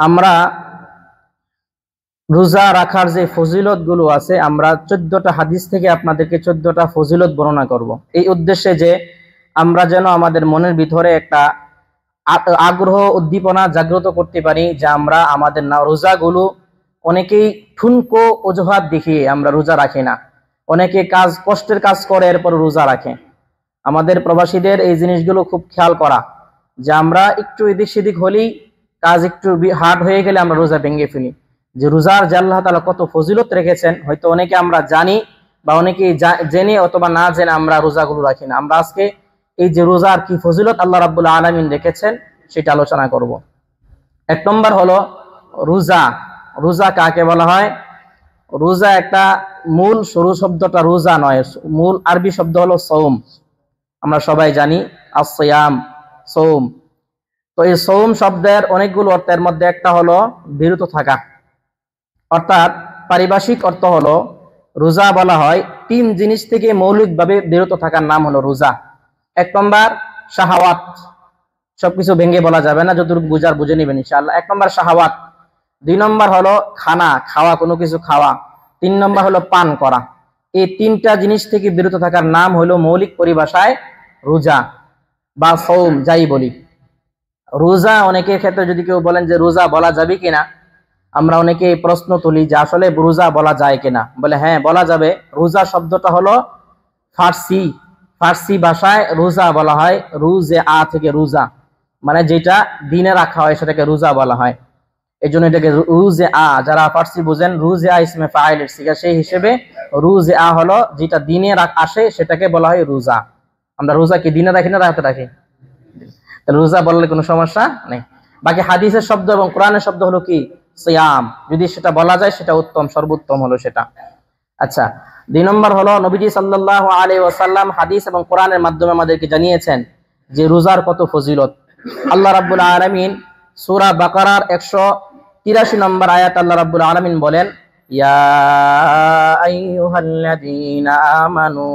আমরা রোজা রাখার যে ফজিলতগুলো আছে, আমরা 14টা হাদিস থেকে আপনাদেরকে 14টা ফজিলত বর্ণনা করব, এই উদ্দেশ্যে যে আমরা যেন আমাদের মনের ভিতরে একটা আগ্রহ উদ্দীপনা জাগ্রত করতে পারি যে আমরা আমাদের রোজাগুলো, অনেকেই ঠুনকো অজুহাত দেখিয়ে আমরা রোজা রাখি না, অনেকে কষ্টের কাজ করে এরপর রোজা রাখে। আমাদের প্রবাসীদের এই জিনিসগুলো খুব খেয়াল করা, যে আমরা একটু এদিক সেদিক হলেই, কাজ একটু হার্ড হয়ে গেলে আমরা রোজা ভেঙে ফেলি। যে রোজার যে আল্লাহ তাআলা কত ফজিলত রেখেছেন, হয়তো অনেকে আমরা জানি বা অনেকে জেনে অথবা না জেনে আমরা রোজাগুলো রাখি না। আমরা আজকে এই যে রোজার কি ফজিলত আল্লাহ রাব্বুল আলামিন রেখেছেন সেটা আলোচনা করব। 1 নম্বর হলো রোজা। রোজা কাকে বলা হয়? রোজা একটা মূল শুরু শব্দটা রোজা নয়, মূল আরবি শব্দ হলো সওম। আমরা সবাই জানি as-সিয়াম, সওম। তো এই সওম শব্দের অনেকগুলো অর্থের মধ্যে একটা হলো বিরত থাকা, অর্থাৎ পারিভাষিক অর্থ হলো রোজা বলা হয় 3 জিনিস থেকে মৌলিকভাবে বিরত থাকার নাম হলো রোজা। 1 নম্বর শাহাওয়াত, সবকিছু ভেঙে বলা যাবে না, যতটুকু বুঝার বুঝে নেবেন ইনশাআল্লাহ। 1 নম্বর শাহাওয়াত, 2 নম্বর হলো খাওয়া, কোনো কিছু খাওয়া, 3 নম্বর হলো পান করা। এই 3টা জিনিস থেকে বিরত থাকার নাম হলো মৌলিক পরিভাষায় রোজা বা সওম যাই বলি। রোজা অনেকের ক্ষেত্রে যদি কেউ বলেন যে রোজা বলা যাবে কিনা, আমরা অনেকে প্রশ্ন তুলি যে আসলে রোজা বলা যায় কিনা। বলে হ্যাঁ, বলা যাবে। রোজা শব্দটা হলো ফার্সি ভাষায় রোজা বলা হয় রুজে আ থেকে, রোজা মানে যেটা দিনে রাখা হয় সেটাকে রোজা বলা হয়। এই জন্য এটাকে রুজে আ, যারা ফার্সি বুঝেন, রুজে আ ইসমে ফাইলের সিগা, সেই হিসেবে রুজে আ হলো যেটা দিনে আসে সেটাকে বলা হয় রোজা। আমরা রোজা কি দিনে রাখি না রাতে রাখি? তাহলে রোজা বললে কোনো সমস্যা নেই। বাকি হাদিসের শব্দ এবং কোরআনের শব্দ হলো কি? সিয়াম। যদি সেটা বলা যায় সেটা উত্তম, সর্বোত্তম হলো সেটা। আচ্ছা, 2 নম্বর হলো নবীজি সাল্লাল্লাহু আলাইহি ওয়াসাল্লাম হাদিস এবং কোরআনের মাধ্যমে আমাদেরকে জানিয়েছেন যে রোজার কত ফজিলত। আল্লাহ রাব্বুল আলামিন সূরা বাকারার 183 নম্বর আয়াত আল্লাহ রাব্বুল আলামিন বলেন, ইয়া আইয়ুহাল্লাযীনা আমানু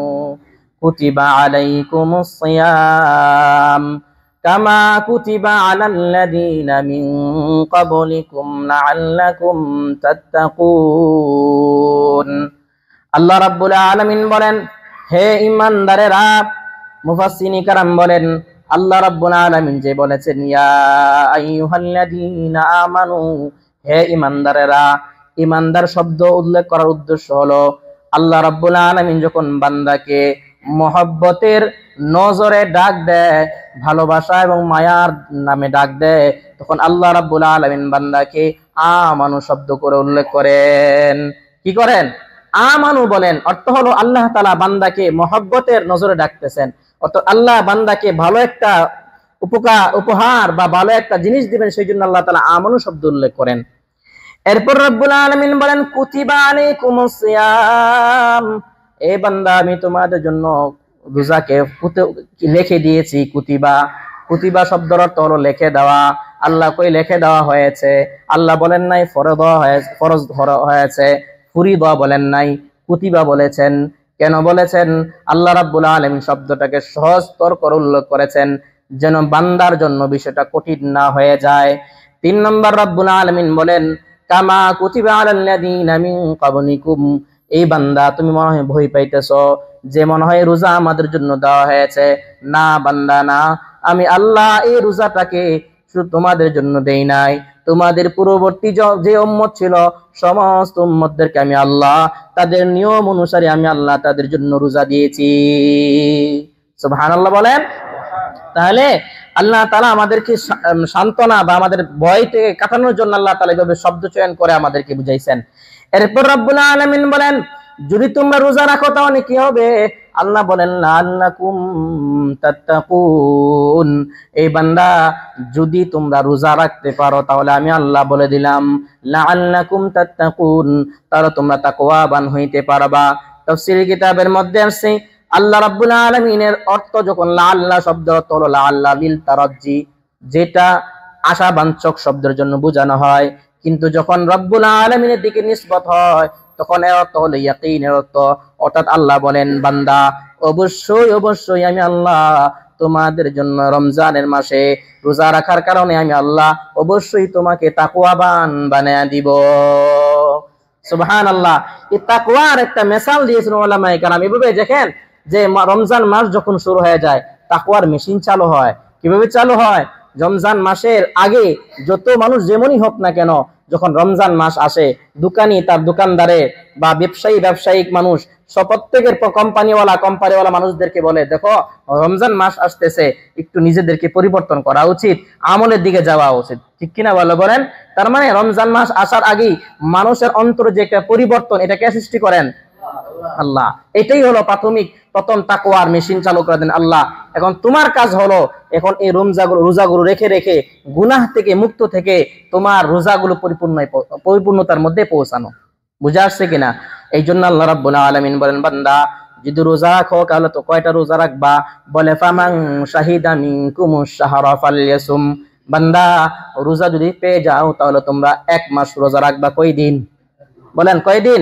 কুতিবা আলাইকুমুস সিয়াম কামা কুতিবা আলাল্লাযীনা মিন ক্বাবলিকুম লাআল্লাকুম তাত্তাকুন। আল্লাহ রাব্বুল আলামিন বলেন, হে ঈমানদারেরা। মুফাসসিরিন کرام বলেন, আল্লাহ রাব্বুল আলামিন যে বলেছেন ইয়া আইয়ুহাল্লাযীনা আমানু, হে ঈমানদারেরা। ঈমানদার শব্দ উল্লেখ করার উদ্দেশ্য হলো আল্লাহ রাব্বুল আলামিন যখন বান্দাকে মহব্বতের নজরে ডাক দেয়, ভালোবাসা এবং মায়ার নামে ডাক দেয়, তখন আল্লাহ রাব্বুল আলামিন বান্দাকে আমানু শব্দ করে উল্লেখ করেন। কি করেন? আমানু বলেন। অর্থ হলো আল্লাহ তাআলা বান্দাকে মহব্বতের নজরে ডাকতেছেন, অর্থাৎ আল্লাহ বান্দাকে ভালো একটা উপহার বা ভালো একটা জিনিস দিবেন, সেই জন্য আল্লাহ তাআলা আমানু শব্দ উল্লেখ করেন। এরপর রব্বুল আলামিন বলেন, কুতিবা আলাইকুমুস সিয়াম, এ বান্দা আমি তোমাদের জন্য রোজাকে লিখে দিয়েছি। কুতিবা শব্দের অর্থ হলো লিখে দেওয়া। আল্লাহ কই লিখে দেওয়া হয়েছে? আল্লাহ বলেন নাই ফরজ হয়েছে, ফুরিদা বলেন নাই, কুতিবা বলেছেন। কেন বলেছেন? আল্লাহ রাব্বুল আলামিন শব্দটাকে সহজতর করে উল্লেখ করেছেন যেন বান্দার জন্য বিষয়টা কঠিন না হয়ে যায়। 3 নম্বর রাব্বুল আলামিন বলেন, কামা কুতিবা আলাল্লাযীনা মিন ক্বাবলিকুম, এই বান্দা তুমি মনে হয় ভয় পাইতেছো যে মনে হয় রোজা আমাদের জন্য দেওয়া হয়েছে। না বান্দা না, আমি আল্লাহ এই রোজাটাকে শুধু তোমাদের জন্য দেই নাই, তোমাদের পূর্ববর্তী যে উম্মত ছিল সমস্ত উম্মতদেরকে আমি আল্লাহ তাদের নিয়ম অনুসারে আমি আল্লাহ তাদের জন্য রোজা দিয়েছি। সুবহানাল্লাহ বলেন। তাহলে আল্লাহ তাআলা আমাদেরকে সান্ত্বনা বা আমাদের ভয় থেকে কাটানোর জন্য আল্লাহ তাআলা এভাবে শব্দ চয়ন করে আমাদেরকে বুঝাইছেন। এরপর রব্বুল আলামিন বলেন, যদি তোমরা রোজা রাখো তাহলে কি হবে? আল্লাহ বলেন, লাআল্লাকুম তাত্তাকুন, এই বান্দা যদি তোমরা রোজা রাখতে পারো তাহলে আমি আল্লাহ বলে দিলাম লাআল্লাকুম তাত্তাকুন, তাহলে তোমরা তাকওয়াবান হইতে পারবা। তাফসীরের কিতাবের মধ্যে আছে আল্লাহ রাব্বুল আলামিনের অর্থ যখন লাআল্লাহ শব্দ অর্থ হলো লাআল্লা বিল তারাজ্জি, যেটা আশাবাঞ্ছক শব্দের জন্য বোঝানো হয়, কিন্তু যখন রব্বুল আলামিনের দিকে নিসবত হয় তখন এর অর্থ হলো ইয়াকিনের অর্থ। অর্থাৎ আল্লাহ বলেন, বান্দা অবশ্যই অবশ্যই আমি আল্লাহ তোমাদের জন্য রমজানের মাসে রোজা রাখার কারণে আমি আল্লাহ অবশ্যই তোমাকে তাকওয়াবান বানায়া দিব। সুবহানাল্লাহ। এই তাকওয়ার একটা মিসাল দিয়েছেন উলামায়ে কেরাম। এভাবে দেখেন যে রমজান মাস যখন শুরু হয়ে যায় তাকওয়ার মেশিন চালু হয়। কিভাবে চালু হয়? রমজান মাসের আগে যত মানুষ যেমনই হোক না কেন, যখন রমজান মাস আসে দোকানি তার দোকানদারে বা ব্যবসায়িক মানুষ সব প্রত্যেকের কোম্পানিওয়ালা মানুষদেরকে বলে, দেখো রমজান মাস আসতেছে, একটু নিজেদেরকে পরিবর্তন করা উচিত, আমলের দিকে যাওয়া উচিত। ঠিক কিনা বলেন? তার মানে রমজান মাস আসার আগেই মানুষের অন্তরে যে একটা পরিবর্তন, এটা কে সৃষ্টি করেন? আল্লাহ। এটাই হলো প্রথম তাকওয়ার মেশিন চালু করে দেন আল্লাহ। এখন তোমার কাজ হলো এখন এই রোজাগুলো রেখে রেখে গুনাহ থেকে মুক্ত থেকে তোমার রোজাগুলো পরিপূর্ণতার মধ্যে পৌঁছানো। বুঝা আসছে কিনা? এই জন্য আল্লাহ রাব্বুল আলামিন বলেন, বান্দা যদি রোজা রাখো তাহলে তো কয়টা রোজা রাখবা? বলে ফামান শাহিদা মিনকুমুশ শাহরা ফালইয়াসুম। বান্দা রোজা যদি পেয়ে যাও তাহলে তোমরা 1 মাস রোজা রাখবা। কয়দিন? বলেন কয়দিন?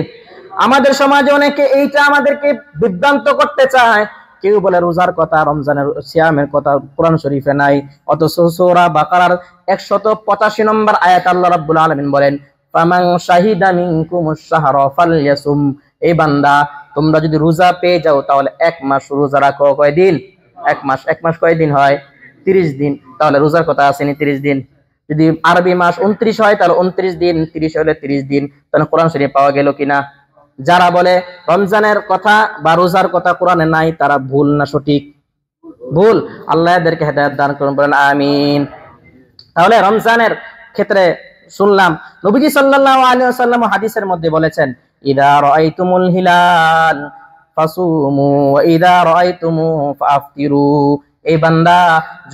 আমাদের সমাজে অনেকে এইটা আমাদেরকে বিভ্রান্ত করতে চায়। কেউ বলে রোজার কথা, রমজানের সিয়ামের কথা কোরআন শরীফে নাই, অথচ সূরা বাকারার 185 নম্বর আয়াত আল্লাহ রাব্বুল আলামিন বলেন, ফামান শাহিদা মিনকুমুশ শাহরা ফালইয়াসুম। এই বান্দা তোমরা যদি রোজা পেয়ে যাও তাহলে 1 মাস রোজা রাখো। কয়দিন? 1 মাস। 1 মাস কয়দিন হয়? 30 দিন। তাহলে রোজার কথা আসেনি 30 দিন। যদি আরবি মাস 29 হয় তাহলে 29 দিন, 30 হলে 30 দিন। তাহলে কোরআন শরীফ পাওয়া গেল কিনা? যারা বলে রমজানের কথা বা রোজার কথা কোরআনে নাই তারা ভুল না সঠিক? ভুল। আল্লাহ এদেরকে হেদায়েত দান করুন, বলেন আমিন। তাহলে রমজানের ক্ষেত্রে শুনলাম নবীজি সাল্লাল্লাহু আলাইহি ওয়াসাল্লাম হাদিসের মধ্যে বলেছেন, ইদা রাআইতুমুল হিলাল ফাসুমু ওয়া ইদা রাআইতুমু ফাফতিরু। এই বান্দা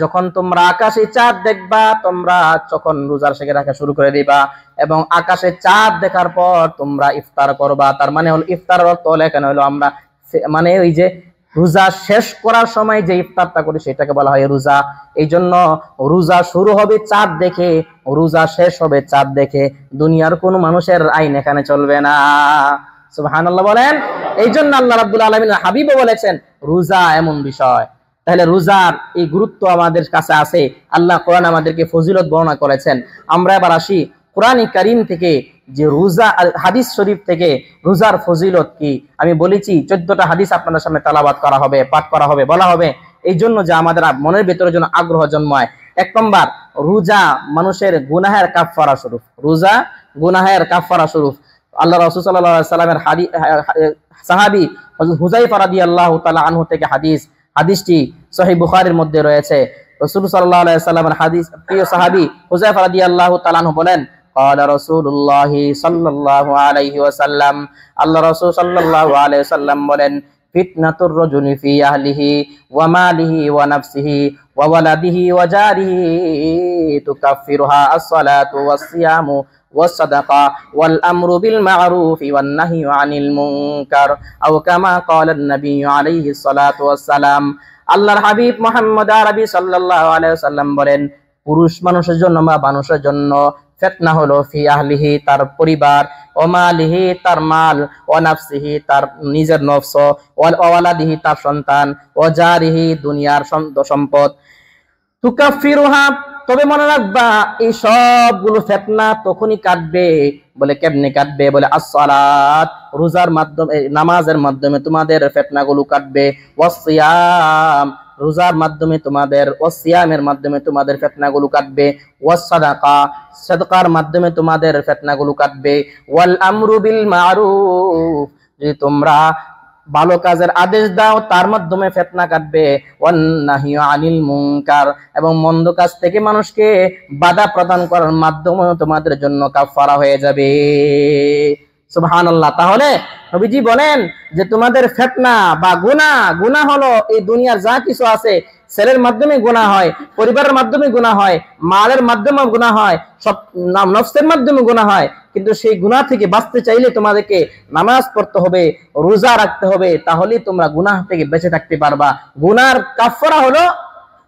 যখন তোমরা আকাশে চাঁদ দেখবা তোমরা তখন রোজার শেষে রাখা শুরু করে দিবা, এবং আকাশে চাঁদ দেখার পর তোমরা ইফতার করবা। তার মানে হলো ইফতারের অর্থ হলো এখানে হলো আমরা মানে ওই যে রোজা শেষ করার সময় যে ইফতারটা করি সেটাকে বলা হয় রোজা। এই জন্য রোজা শুরু হবে চাঁদ দেখে, রোজা শেষ হবে চাঁদ দেখে। দুনিয়ার কোন মানুষের আইন এখানে চলবে না। সুবহানাল্লাহ বলেন। এই জন্য আল্লাহ রাব্বুল আলামিন হাবিবও বলেছেন রোজা এমন বিষয়। তাহলে রোজার এই গুরুত্ব আমাদের কাছে আছে। আল্লাহ কোরআন আমাদেরকে ফজিলত বর্ণনা করেছেন। আমরা এবার আসি কোরআন কারীম থেকে যে রোজা, হাদিস শরীফ থেকে রোজার ফজিলত কি। আমি বলেছি 14টা হাদিস আপনাদের সামনে তেলাওয়াত করা হবে, পাঠ করা হবে, বলা হবে, এই জন্য যে আমাদের মনের ভিতরে যেন আগ্রহ জন্মায়। 1 নম্বর, রোজা মানুষের গুনাহের কাফফারা স্বরূপ। রোজা গুনাহের কাফফারা স্বরূপ। আল্লাহ রাসূল সাল্লাল্লাহু আলাইহি সাল্লামের সাহাবী হযরত হুযায়ফা রাদিয়াল্লাহু তাআলা আনহু থেকে হাদিসটি সহিহ বুখারীর মধ্যে রয়েছে। রাসূল সাল্লাল্লাহু আলাইহি সাল্লামের হাদিস, প্রিয় সাহাবী হুযায়ফা রাদিয়াল্লাহু তাআলা আনহু বলেন, ক্বালা রাসূলুল্লাহ সাল্লাল্লাহু আলাইহি ওয়াসাল্লাম, আল্লাহ রাসূল সাল্লাল্লাহু আলাইহি ওয়াসাল্লাম বলেন, ফিতনাতুর রাজুলি ফি আহলিহি ওয়া মালিহি ওয়া নাফসিহি ওয়া ওয়ালাদিহি ওয়া জারিহি তুকাফিরুহা as-salatu was-siyamu was-sadaqa wal-amru bil-ma'rufi wan-nahyu 'anil munkar aw kama qala an-nabiyyu alayhi salatu was-salam। আল্লাহর হাবিব মুহাম্মদ আরবি সাল্লাল্লাহু আলাইহি ওয়াসাল্লাম বলেন, পুরুষ মানুষের জন্য বা মানুষের জন্য ফিতনা হলো ফি আহলিহি তার পরিবার, ও মালিহি তার মাল, ও নাফসিহি তার নিজের নফস, ও ওয়ালাদিহি তার সন্তান, ও জারিহি দুনিয়ার সম্পদ। তুকাফিরুহা তবে মনে রাখবা এই সবগুলো ফিতনা তখনই কাটবে। বলে কেমনে কাটবে? বলে as-সালাত রোজার মাধ্যমে, নামাজের মাধ্যমে তোমাদের ফিতনাগুলো কাটবে। ওয়াস-সিয়াম রোজার মাধ্যমে তোমাদের, ওয়াস-সিয়ামের মাধ্যমে তোমাদের ফিতনাগুলো কাটবে। ওয়াস-সাদাকা সাদকার মাধ্যমে তোমাদের ফিতনাগুলো কাটবে। ওয়াল আমরু বিল মারুফ যদি তোমরা ভালো কাজের আদেশ দাও তার মাধ্যমে ফিতনা কাটবে। ওয়ান নাহিয়ু আনিল মুনকার এবং মন্দ কাজ থেকে মানুষকে বাধা প্রদান করার মাধ্যমে তোমাদের জন্য কাফারা হয়ে যাবে। সুবহানাল্লাহ। তাহলে নবীজি বলেন যে তোমাদের ফিতনা বা গুনাহ হলো এই দুনিয়ার যা কিছু আছে, ছেলের মাধ্যমে গুনাহ হয়, পরিবারের মাধ্যমে গুনাহ হয়, মালের মাধ্যমে গুনাহ হয়, সব নফসের মাধ্যমে গুনাহ হয়। কিন্তু সেই গুনাহ থেকে বাঁচতে চাইলে তোমাদেরকে নামাজ পড়তে হবে, রোজা রাখতে হবে, তাহলেই তোমরা গুনাহ থেকে বেঁচে থাকতে পারবা। গুনার কাফারা হলো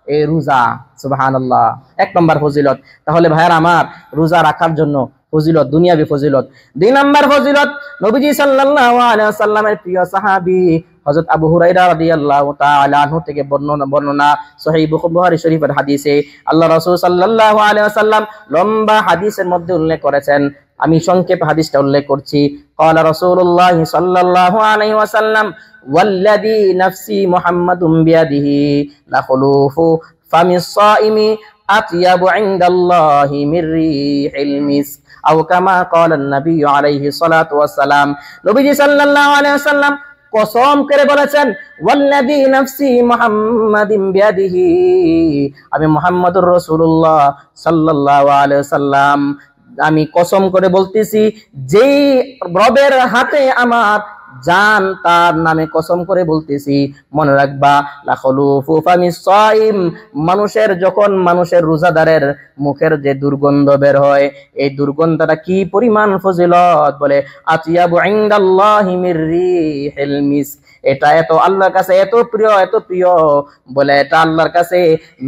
এই রোজা। সুবহানাল্লাহ। 1 নম্বর ফজিলত। তাহলে ভাইয়ার আমার রোজা রাখার জন্য ফজিলত, দুনিয়াবি ফজিলত। 2 নম্বর ফজিলত, নবীজি সাল্লাল্লাহু আলাইহি ওয়াসাল্লামের প্রিয় সাহাবী হযরত আবু হুরায়রা রাদিয়াল্লাহু তাআলা আনহু থেকে বর্ণনা সহিহ বুখারী শরীফের হাদিসে আল্লাহ রাসূল সাল্লাল্লাহু আলাইহি ওয়াসাল্লাম লম্বা হাদিসের মধ্যে উল্লেখ করেছেন। আমি সংক্ষেপে হাদিসটা উল্লেখ করছি। ক্বালা রাসূলুল্লাহ সাল্লাল্লাহু আলাইহি ওয়াসাল্লাম ওয়াল্লাযী নাফসি মুহাম্মাদুম বিয়াদিহি লা খুলুফু ফামিস সাইমি আতয়াবু ইনদাল্লাহি মির রিহিল মিস্ক আও কামা ক্বালা নবী আলাইহি সাল্লাতু ওয়াসসালাম। নবীজি সাল্লাল্লাহু আলাইহি ওয়াসাল্লাম কসম করে বলেছেন ওয়াল্লাযী নাফসি মুহাম্মাদিন বিয়াদিহি, আমি মুহাম্মদুর রাসূলুল্লাহ সাল্লাল্লাহু আলাইহি ওয়াসাল্লাম আমি কসম করে বলতেছি যেই রবের হাতে আমার জান তার নামে কসম করে বলতেছি। মনে রাখবা লা খুলুফু ফামিস সাইম, মানুষের রোজাদারের মুখের যে দুর্গন্ধ বের হয় এই দুর্গন্ধটা কি পরিমাণ ফজিলত, বলে আতিয়াবু ইনদাল্লাহি মির রিহিল মিস্ক, এটা এত আল্লাহর কাছে এত প্রিয় বলে এটা আল্লাহর কাছে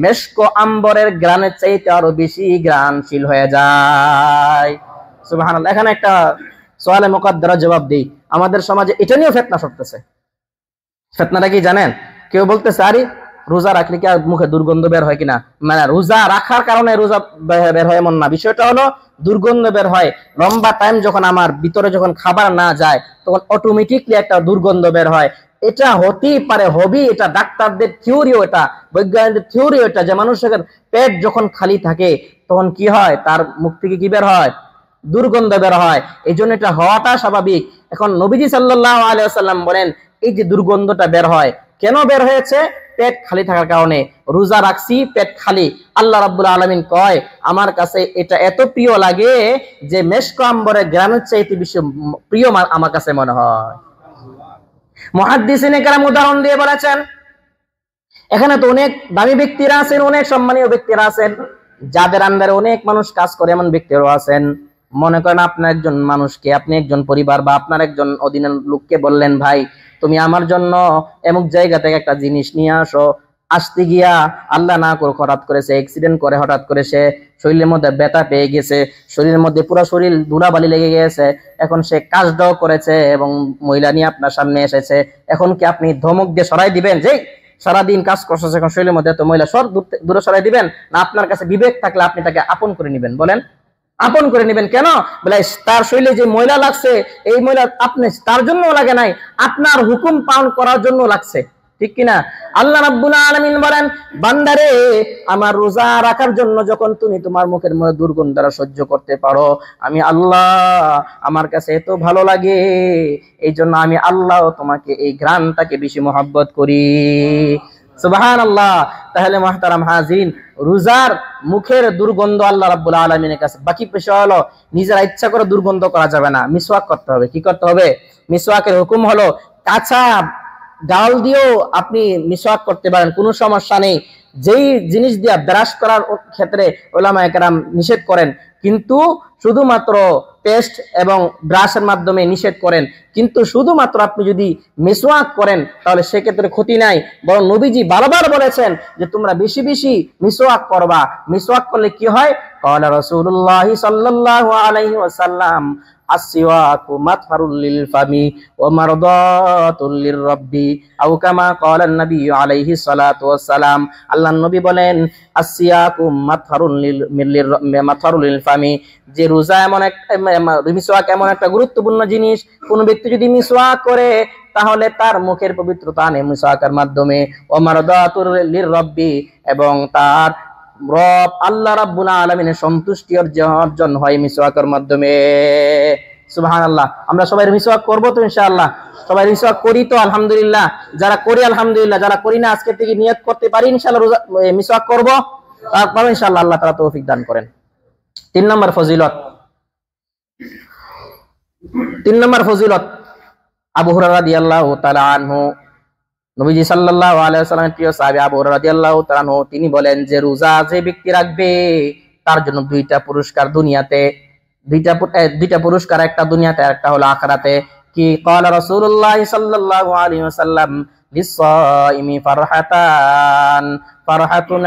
মেশক আম্বরের ঘ্রাণের চাইতে আরো বেশি ঘ্রাণশীল হয়ে যায়। সুবহানাল্লাহ। এখানে একটা সওয়ালে মুকদ্দারা জবাব দেই, আমাদের সমাজে এটা নিয়েও ফিতনা চলতেছে। ফিতনাটা কি জানেন? কেউ বলতেছে আরে রোজা রাখলে কি মুখে দুর্গন্ধ বের হয় কিনা, মানে রোজা রাখার কারণে রোজা বের হয় এমন না, বিষয়টা হলো দুর্গন্ধ বের হয়। লম্বা টাইম যখন আমার ভিতরে যখন খাবার না যায় তখন অটোমেটিকলি একটা দুর্গন্ধ বের হয়। এটা হতেই পারে, হবি, এটা ডাক্তারদের থিওরিও, এটা বৈজ্ঞানিকদের থিওরিও, এটা যে মানুষের পেট যখন খালি থাকে তখন কি হয়, তার মুখ থেকে কি বের হয়, দুর্গন্ধ বের হয়। এই জন্য এটা হওয়াটা স্বাভাবিক। এখন নবীজি সাল্লাল্লাহু আলাইহি ওয়াসাল্লাম বলেন এই যে দুর্গন্ধটা বের হয় কেন বের হয়েছে? পেট খালি থাকার কারণে। রোজা রাখছি পেট খালি, আল্লাহ রাব্বুল আলামিন কয় আমার কাছে এটা এত প্রিয় লাগে যে মেশক আম্বরের ঘ্রাণের চাইতে বেশি প্রিয় আমার কাছে মনে হয়। মুহাদ্দিসিনে কেরাম উদাহরণ দিয়ে বলেছেন, এখানে তো অনেক দামি ব্যক্তিরা আছেন, অনেক সম্মানীয় ব্যক্তিরা আছেন, যাদের আন্ডারে অনেক মানুষ কাজ করে এমন ব্যক্তিরাও আছেন। মনে করেন আপনার একজন মানুষকে, আপনি একজন পরিবার বা আপনার একজন অধীনের লোককে বললেন ভাই তুমি আমার জন্য এমুক জায়গা থেকে একটা জিনিস নিয়ে আসো। আসতে গিয়া আল্লাহ না করে হঠাৎ করেছে অ্যাক্সিডেন্ট করে, হঠাৎ করে সে শরীরের মধ্যে ব্যথা পেয়ে গেছে, শরীরের মধ্যে পুরো শরীর ধুলাবালি লেগে গেছে। এখন সে কাজটাও করেছে এবং মহিলা নিয়ে আপনার সামনে এসেছে। এখন কি আপনি ধমক দিয়ে সরাই দিবেন যে সারাদিন কাজ করছে এখন শরীরের মধ্যে এত মহিলা, সর দূরে সরাই দিবেন? না আপনার কাছে বিবেক থাকলে আপনি তাকে আপন করে নেবেন? বলেন, আপন করে নেবেন কেন? বলে তার শরীরে যে ময়লা লাগছে এই ময়লা আপনি তার জন্য লাগে নাই, আপনার হুকুম পালন করার জন্য লাগছে, ঠিক কিনা? আল্লাহ রাব্বুল আলামিন বলেন বান্দারে আমার রোজা রাখার জন্য যখন তুমি তোমার মুখের মধ্যে দুর্গন্ধ সহ্য করতে পারো, আমি আল্লাহ আমার কাছে এত ভালো লাগে, এই জন্য আমি আল্লাহ তোমাকে এই ঘ্রাণটাকে বেশি মহব্বত করি। সুবহানাল্লাহ। তাহলে মুহতারাম হাজিরিন, রোজার মুখের দুর্গন্ধ আল্লাহ রাব্বুল আলামিনের কাছে। বাকি বিষয় হলো নিজের ইচ্ছা করে দুর্গন্ধ করা যাবে না, মিসওয়াক করতে হবে। কি করতে হবে? মিসওয়াকের হুকুম হলো কাঁচা ডাল দিয়েও আপনি মিসওয়াক করতে পারেন, কোনো সমস্যা নেই। যেই জিনিস দিয়ে ব্রাশ করার ক্ষেত্রে উলামায়ে কেরাম নিষেধ করেন, কিন্তু শুধুমাত্র পেস্ট এবং ব্রাশের মাধ্যমে নিষেধ করেন। কিন্তু শুধুমাত্র আপনি যদি মিসওয়াক করেন তাহলে সেক্ষেত্রে ক্ষতি নাই, বরং নবীজি বারবার বলেছেন যে তোমরা বেশি বেশি মিসওয়াক করবা। মিসওয়াক করলে কি হয়? ক্বালা রাসূলুল্লাহ সাল্লাল্লাহু আলাইহি ওয়াসাল্লাম আসওয়াকু মাতহারুল লিল ফামি ওয়া মারদাতুল লিররাব্বি আও কামা ক্বালা নবী আলাইহি সালাতু ওয়াসসালাম। আল্লাহর নবী বলেন আসওয়াকু মাতহারুল লিল ফামি, যে রোজা এমন একটা মিসওয়াক এমন একটা গুরুত্বপূর্ণ জিনিস, কোন ব্যক্তি যদি মিসওয়াক করে তাহলে তার মুখের পবিত্রতা আনে মিসওয়াকের মাধ্যমে, ওয়া মারদাতুল লিররাব্বি, এবং তার রব আল্লাহ রাব্বুল আলামিনের সন্তুষ্টি অর্জন হয় মিসওয়াকের মাধ্যমে। সুবহানাল্লাহ। আমরা সবাই মিসওয়াক করব তো ইনশাআল্লাহ? সবাই মিসওয়াক করি তো আলহামদুলিল্লাহ? যারা করি আলহামদুলিল্লাহ, যারা করি না আজকে থেকে নিয়ত করতে পারি ইনশাআল্লাহ রোজা মিসওয়াক করব, তারপর ইনশাআল্লাহ আল্লাহ তাআলা তৌফিক দান করেন। 3 নম্বর ফজিলত আবু হুরায়রা রাদিয়াল্লাহু তাআলা আনহু, নবীজি সাল্লাল্লাহু আলাইহি ওয়াসাল্লামের প্রিয় সাহাবী আবু হুরায়রা রাদিয়াল্লাহু তাআলা আনহু, তিনি বলেন যে রোজা যে ব্যক্তি রাখবে তার জন্য 2টা পুরস্কার দুনিয়াতে, 2টা পুরস্কার, একটা দুনিয়াতে আর একটা হলো আখিরাতে। কি? ক্বালা রাসূলুল্লাহ সাল্লাল্লাহু আলাইহি ওয়াসাল্লাম লিস-সাইমি ফারহাতান ফারহাতুন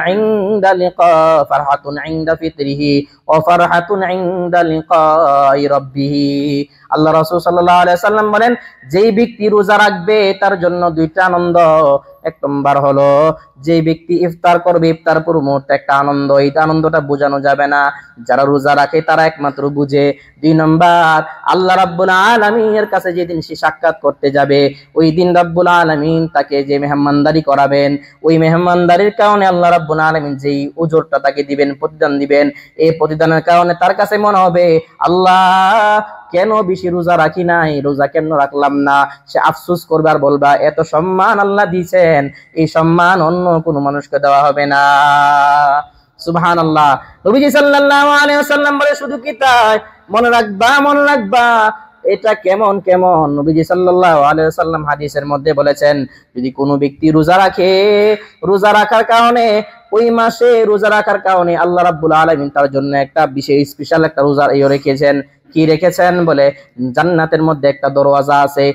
ইনদা ফিতরিহি ওয়া ফারহাতুন ইনদা লিকাই রাব্বিহি। আল্লাহ রাসূল সাল্লাল্লাহু আলাইহি সাল্লাম বলেন, যেই ব্যক্তি রোজা রাখবে তার জন্য দুইটা আনন্দ। এক নম্বর হলো যে ব্যক্তি ইফতার করবে, ইফতার পুরো মুহূর্তে একটা আনন্দ, এই আনন্দটা বোঝানো যাবে না, যারা রোজা রাখে তারা একমাত্র বুঝে। দুই নম্বর, আল্লাহ রাব্বুল আলামিনের কাছে যেদিন সে সাক্ষাৎ করতে যাবে, ওই দিন রাব্বুল আলামিন তাকে যে মেহমানদারি করাবেন, ওই মেহমানদারির কারণে আল্লাহ রাব্বুল আলামিন যেই উজরটা তাকে দিবেন, প্রতিদান দিবেন, এই প্রতিদানের কারণে তার কাছে মনে হবে, আল্লাহ কেন বেশি রোজা রাখি নাই, রোজা কেন রাখলাম না। সে আফসোস করবে আর বলবা, এত সম্মান আল্লাহ দিয়েছেন, এই সম্মান অন্য কোনো মানুষকে দেওয়া হবে না। সুবহানাল্লাহ। নবীজি সাল্লাল্লাহু আলাইহি ওয়াসাল্লাম বলে, শুধু কি তাই, মনে রাখবা এটা কেমন কেমন। নবীজি সাল্লাল্লাহু আলাইহি ওয়াসাল্লাম হাদিসের মধ্যে বলেছেন, যদি কোনো ব্যক্তি রোজা রাখে, রোজা রাখার কারণে, ওই মাসে রোজা রাখার কারণে আল্লাহ রাব্বুল আলামিন তার জন্য একটা বিশেষ স্পেশাল একটা রোজা রেখেছেন। কি রেখেছেন বলে, জান্নাতের মধ্যে একটা দরওয়াজা আছে,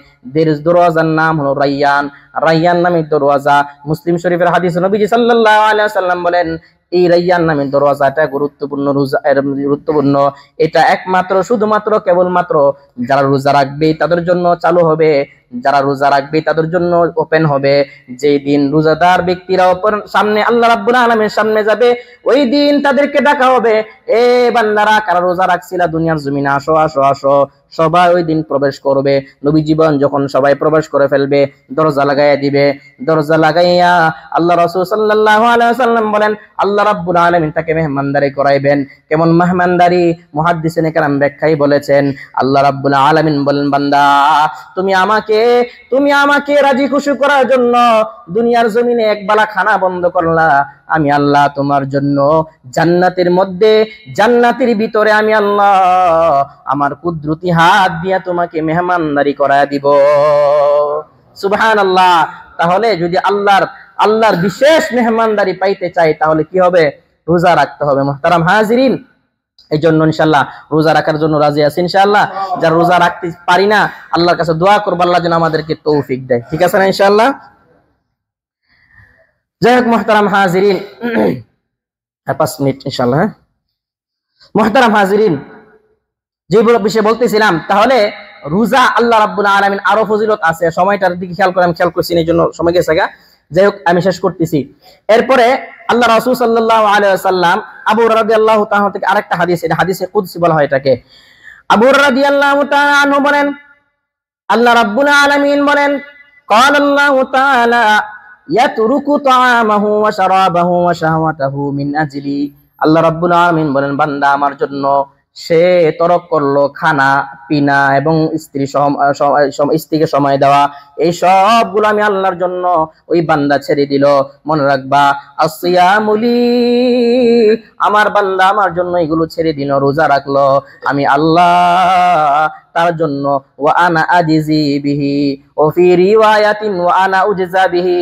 দরওয়াজার নাম হলো রাইয়ান। রাইয়ান নামের দরওয়াজা, মুসলিম শরীফের হাদিস, নবীজি সাল্লাল্লাহু আলাইহি ওয়াসাল্লাম বলেন, এই রাইয়ান নামের দরওয়াজাটা গুরুত্বপূর্ণ। এটা একমাত্র শুধুমাত্র কেবলমাত্র যারা রোজা রাখবে তাদের জন্য চালু হবে, যারা রোজা রাখবে তাদের জন্য ওপেন হবে। যেই দিন রোজাদার ব্যক্তিরা সামনে আল্লাহ রাব্বুল আলামিনের সামনে যাবে, ওই দিন তাদেরকে ডাকা হবে, এ বান্দারা কারা রোজা রাখছিলা দুনিয়ার জমিনে, আসো আসো আসো। সবাই ওই দিন প্রবেশ করবে। নবী জীবন যখন সবাই প্রবেশ করে ফেলবে, দরজা লাগাইয়া দিবে। দরজা লাগাইয়া আল্লাহ রাসূল সাল্লাল্লাহু আলাইহি ওয়াসাল্লাম বলেন, আল্লাহ রাব্বুল আলামিন তাকে মেহমানদারি করাইবেন। কেমন মেহমানদারি? মুহাদ্দিসিনে কেরাম ব্যাখ্যায় বলেছেন, আল্লাহ রাব্বুল আলামিন বলেন, বান্দা তুমি আমাকে রাজি খুশি করার জন্য দুনিয়ার জমিনে একবেলা খানা বন্ধ করলা, আমি আল্লাহ তোমার জন্য জান্নাতের মধ্যে, জান্নাতের ভিতরে আমি আল্লাহ আমার কুদরতি হাত দিয়া তোমাকে মেহমানদারি করায় দিব। সুবহানাল্লাহ। তাহলে যদি আল্লাহর বিশেষ মেহমানদারি পাইতে চাই, তাহলে কি হবে? রোজা রাখতে হবে। মুহতারাম হাজিরিন, এই জন্য ইনশাআল্লাহ রোজা রাখার জন্য রাজি আছি ইনশাআল্লাহ। যারা রোজা রাখতে পারি না, আল্লাহর কাছে দোয়া করব, আল্লাহ যেন আমাদেরকে তৌফিক দেয়। ঠিক আছে না ইনশাআল্লাহ? যাই হোক মুহতারাম হাজিরিন, 5 মিনিট ইনশাআল্লাহ। মুহতারাম হাজিরিন, যে বিষয়ে বলতেছিলাম, তাহলে রোজা আল্লাহ রাব্বুল আলামিন আরো ফজিলত আছে। সময়টার দিকে খেয়াল করে, আমি খেয়াল করছি, এই জন্য সময় গেছে গা। যাই হোক, আমি শেষ করতেছি। এরপরে আল্লাহ রাসূল সাল্লাল্লাহু আলাইহি ওয়াসাল্লাম আবু হুরায়রা রাদিয়াল্লাহু তাআলা থেকে আরেকটা হাদিস, এটা হাদিসে কুদসি বলা হয় এটাকে। আবু হুরায়রা রাদিয়াল্লাহু তাআলা আনহু বলেন, আল্লাহ রাব্বুল আলামিন বলেন, ক্বালা আল্লাহু তাআলা ইয়াতরুকু তাআমাহু ওয়া শারাবাহু ওয়া শাহওয়াতাহু মিন আজলি। আল্লাহ রাব্বুল আলামিন বলেন, বান্দা আমার জন্য সে তরক করলো খানা পিনা এবং স্ত্রীকে সময় দেওয়া, এই সবগুলো আমি আল্লাহর জন্য ওই বান্দা ছেড়ে দিল। মনে রাখবা, আসিয়ামুলি, আমার বান্দা আমার জন্য এগুলো ছেড়ে দিল, রোজা রাখলো, আমি আল্লাহ তার জন্য ওয়া আনা আজিজি বিহি ও ফি রিওয়ায়াতিন ওয়া আনা উজজা বিহি,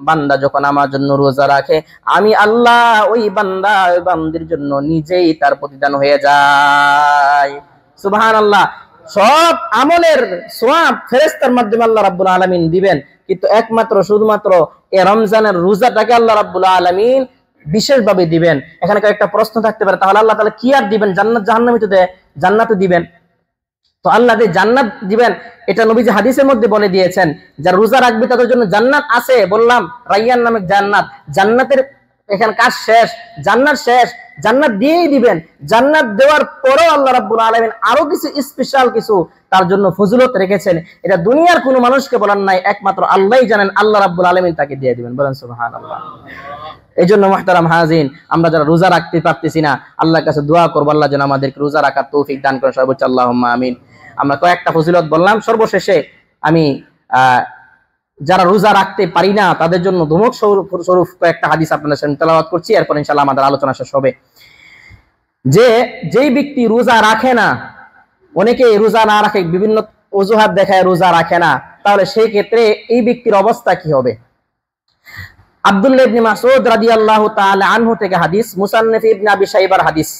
বান্দা যখন আমার জন্য রোজা রাখে, আমি আল্লাহ ওই বান্দা ওই বান্দির জন্য নিজেই তার প্রতিদান হয়ে যায়। সুবহানাল্লাহ। সব আমলের সওয়াব ফেরেশতার মাধ্যমে আল্লাহ রাব্বুল আলামিন দিবেন, কিন্তু একমাত্র শুধুমাত্র এই রমজানের রোজাটাকে আল্লাহ রাব্বুল আলামিন বিশেষভাবে দিবেন। এখানে একটা প্রশ্ন থাকতে পারে, তাহলে আল্লাহ তাআলা কি আর দিবেন? জান্নাত জাহান্নামই তো দেয়, জান্নাতও দিবেন। তো আল্লাহ যে জান্নাত দিবেন, এটা নবীজি হাদিসের মধ্যে বলে দিয়েছেন, যারা রোজা রাখবে তাদের জন্য জান্নাত আছে। বললাম রাইয়ান নামে জান্নাত, জান্নাতের এখানে কাজ শেষ, জান্নাত শেষ, জান্নাত দিয়েই দিবেন। জান্নাত দেওয়ার পরেও আল্লাহ রাব্বুল আলামিন আরো কিছু স্পেশাল কিছু তার জন্য ফজিলত রেখেছেন, এটা দুনিয়ার কোনো মানুষকে বলার নাই, একমাত্র আল্লাহই জানেন। আল্লাহ রাব্বুল আলামিন তাকে দিয়ে দিবেন। বলেন সুবহানাল্লাহ। এই জন্য মুহতারাম হাজিরিন, আমরা যারা রোজা রাখতে পারতেছি না, আল্লাহর কাছে দোয়া করব, আল্লাহ যেন আমাদেরকে রোজা রাখার তৌফিক দান করেন। সর্বোচ্চ আল্লাহুম্মা আমিন। আমরা কয়েকটা ফজিলত বললাম, সর্বশেষে আমি যারা রোজা রাখতে পারি না তাদের জন্য ধমক স্বরূপ কয়েকটা হাদিস আপনাদের সামনে তেলাওয়াত করছি, এরপর ইনশাআল্লাহ আমাদের আলোচনা শেষ হবে। যেই ব্যক্তি রোজা রাখে না, অনেকে রোজা না রাখে, বিভিন্ন অজুহাত দেখায় রোজা রাখে না, তাহলে সেই ক্ষেত্রে এই ব্যক্তির অবস্থা কি হবে? আব্দুল্লাহ ইবনে মাসউদ রাদিয়াল্লাহু তাআলা আনহু থেকে হাদিস, মুসান্নিফ ইবনে আবি শাইবার হাদিস।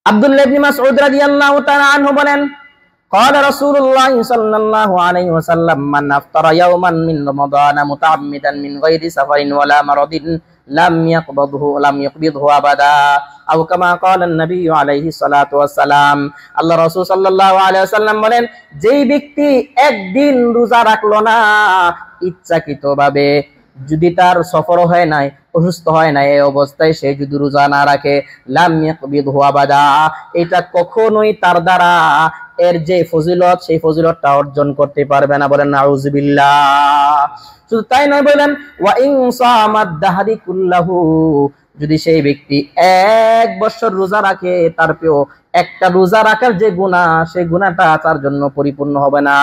আব্দুল্লাহ ইবনে মাসউদ রাদিয়াল্লাহু তাআলা আনহু বলেন, قال رسول الله صلى الله عليه وسلم من افطر يوما من رمضان متعمدا من غير سفر ولا مرض লাম ইয়াকবিদহু আবাদা আও কামা ক্বালা নবী আলাইহিস সালাতু ওয়াস সালাম। আল্লাহ রাসূল সাল্লাল্লাহু আলাইহি ওয়াসাল্লাম বলেন, যেই ব্যক্তি একদিন রোজা রাখলো না ইচ্ছাকৃতভাবে, যদি তার সফর হয় নাই, অসুস্থ হয় নাই, এই অবস্থায় সে যদি রোজা না রাখে, লাম ইয়াকবিদহু আবাদা, এটা কখনোই তার দ্বারা এর যে ফজিলত সেই ফজিলতটা অর্জন করতে পারবে না। বলেন নাউযুবিল্লাহ। শুধু তাই নয়, বলেন ওয়া ইন সামাদ দাহরি কুল্লাহু, যদি সেই ব্যক্তি 1 বছর রোজা রাখে, তারপরেও একটা রোজা রাখার যে গুনাহ, সেই গুনাহটা তার জন্য পরিপূর্ণ হবে না।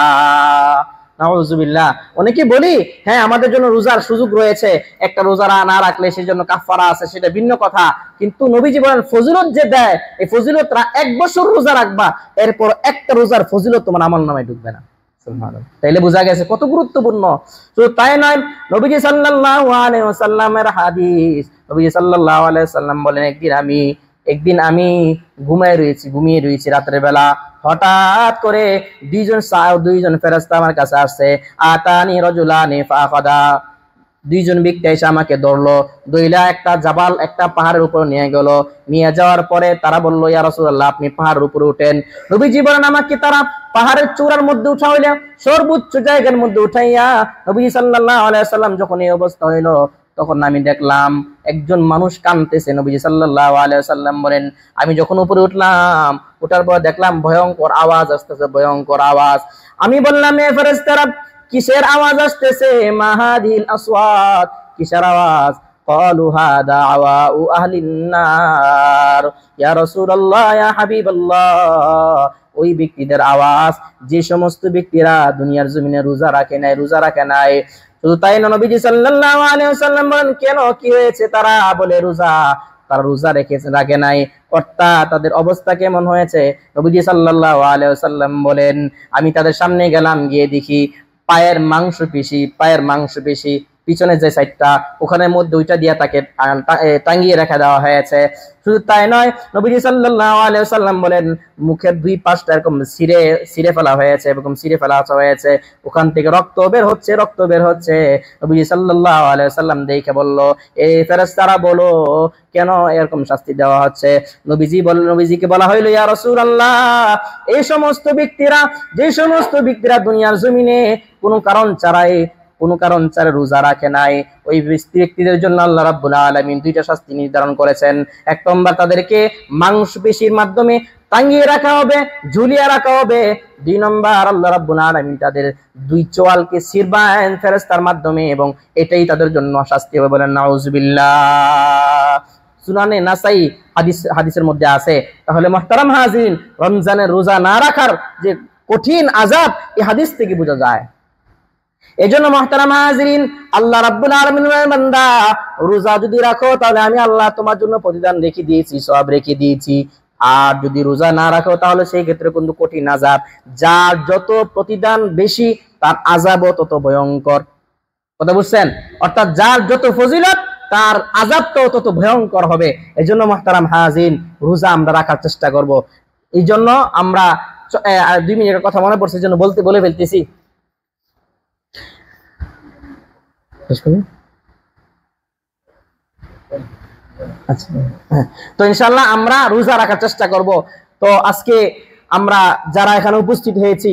নাউযুবিল্লাহ। অনেকে বলি হ্যাঁ আমাদের জন্য রোজার সুযোগ রয়েছে, একটা রোজা না রাখলে সেই জন্য কাফারা আছে, সেটা ভিন্ন কথা। কিন্তু নবীজি বলেন ফজিলত যে দেয়, এই ফজিলত 1 বছর রোজা রাখবা, এরপর একটা রোজার ফজিলত তোমার আমলনামায় ঢুকবে না। সুবহানাল্লাহ। তাইলে বোঝা গেছে কত গুরুত্বপূর্ণ। শুধু তাই নয়, নবীজি সাল্লাল্লাহু আলাইহি ওয়াসাল্লামের হাদিস, নবীজি সাল্লাল্লাহু আলাইহি ওয়াসাল্লাম বলেন, একদিন আমি ঘুমিয়ে রয়েছি রাতের বেলা, হঠাৎ করে দুইজন ফেরেশতা আমার কাছে আসছে। আতানি রাজুলানি ফাআখাদা, দুইজন ব্যক্তি এসে আমাকে ধরলো, দইলা একটা পাহাড়ের উপর নিয়ে গেল। নিয়ে যাওয়ার পরে তারা বলল, ইয়া রাসূলুল্লাহ, আপনি পাহাড়ের উপরে উঠেন। নবীজি বলেন, আমাকে তারা পাহাড়ের চূড়ার মধ্যে উঠাইলেন, সর্বোচ্চ জায়গার মধ্যে উঠাইয়া নবীজি সাল্লাল্লাহু আলাইহি ওয়াসাল্লাম যখন এই অবস্থা হইল, তখন আমি দেখলাম একজন মানুষ কাঁদতেছে। নবীজি সাল্লাল্লাহু আলাইহি ওয়াসাল্লাম বলেন, আমি যখন উপরে উঠলাম, ওঠার পর দেখলাম ভয়ঙ্কর আওয়াজ আসতেছে, ভয়ঙ্কর আওয়াজ। আমি বললাম, এ ফেরেশতারা, কিসের আওয়াজ আসতেছে? মাহাদিল আসওয়াত, কিসের আওয়াজ? ক্বালু হাদা আওয়াউ আহলিন নার ইয়া রাসূলুল্লাহ, ইয়া হাবিবাল্লাহ, ওই ব্যক্তিদের আওয়াজ যে সমস্ত ব্যক্তিরা দুনিয়ার জমিনে রোজা রাখে নাই। শুধু তাই না, নবীজি সাল্লাল্লাহু আলাইহি ওয়াসাল্লাম বলেন, কেন, কি হয়েছে? তারা বলে তারা রোজা রাখে নাই, অর্থাৎ তাদের অবস্থা কেমন হয়েছে? নবীজি সাল্লাল্লাহু আলাইহি ওয়াসাল্লাম বলেন, আমি তাদের সামনে গেলাম, গিয়ে দেখি পায়ের মাংসপেশি পিছনে যে সাইডটা, ওখানের মধ্যে ওইটা দিয়ে তাকে টাঙ্গিয়ে রেখে দেওয়া হয়েছে। শুধু তাই নয়, নবীজি সাল্লাল্লাহু আলাইহি ওয়াসাল্লাম বলেন, মুখের 2 পাশটা এরকম ছিঁড়ে ফেলা হয়েছে, ওখান থেকে রক্ত বের হচ্ছে। নবীজি সাল্লাল্লাহু আলাইহি ওয়াসাল্লাম দেখে বলল, এই ফেরেশতারা বলো, কেন এরকম শাস্তি দেওয়া হচ্ছে? নবীজিকে বলা হইল, ইয়া রাসূলুল্লাহ, যে সমস্ত ব্যক্তিরা দুনিয়ার জমিনে কোনো কারণ ছাড়া রোজা রাখে নাই, ওই ব্যক্তিদের জন্য আল্লাহ রাব্বুল আলামিন 2টা শাস্তি নির্ধারণ করেছেন। 1 নম্বর, তাদেরকে মাংসপেশির মাধ্যমে টাঙ্গিয়ে রাখা হবে, ঝুলিয়ে রাখা হবে। 2 নম্বর, আল্লাহ রাব্বুল আলামিন তাদের 2 চোয়ালকে ছিঁড়বেন ফেরেশতার মাধ্যমে, এবং এটাই তাদের জন্য শাস্তি হবে। বলেন নাউযুবিল্লাহ। সুনানে নাসাই হাদিসের মধ্যে আছে। তাহলে মুহতারাম হাজিরিন, রমজানের রোজা না রাখার যে কঠিন আযাব, এই হাদিস থেকে বোঝা যায়। এজন্য মুহতারাম হাজিরিন, আল্লাহ রাব্বুল আলামিনের বান্দা, রোজা যদি রাখো, তাহলে আমি আল্লাহ তোমার জন্য প্রতিদান রেখে দিয়েছি, সওয়াব রেখে দিয়েছি। আর যদি রোজা না রাখো, তাহলে সেই ক্ষেত্রে কিন্তু কঠিন আযাব। যার যত প্রতিদান বেশি, তার আযাবও তত ভয়ঙ্কর। কথা বুঝছেন? অর্থাৎ যার যত ফজিলত, তার আযাবটাও তত ভয়ঙ্কর হবে। এজন্য মুহতারাম হাজিরিন, রোজা আমরা রাখার চেষ্টা করব। এই জন্য আমরা 2 মিনিটের কথা মনে পড়ছে, জন্য বলে ফেলতেছি। আচ্ছা, তো ইনশাআল্লাহ আমরা রোজা রাখার চেষ্টা করব। তো আজকে আমরা যারা এখানে উপস্থিত হয়েছি,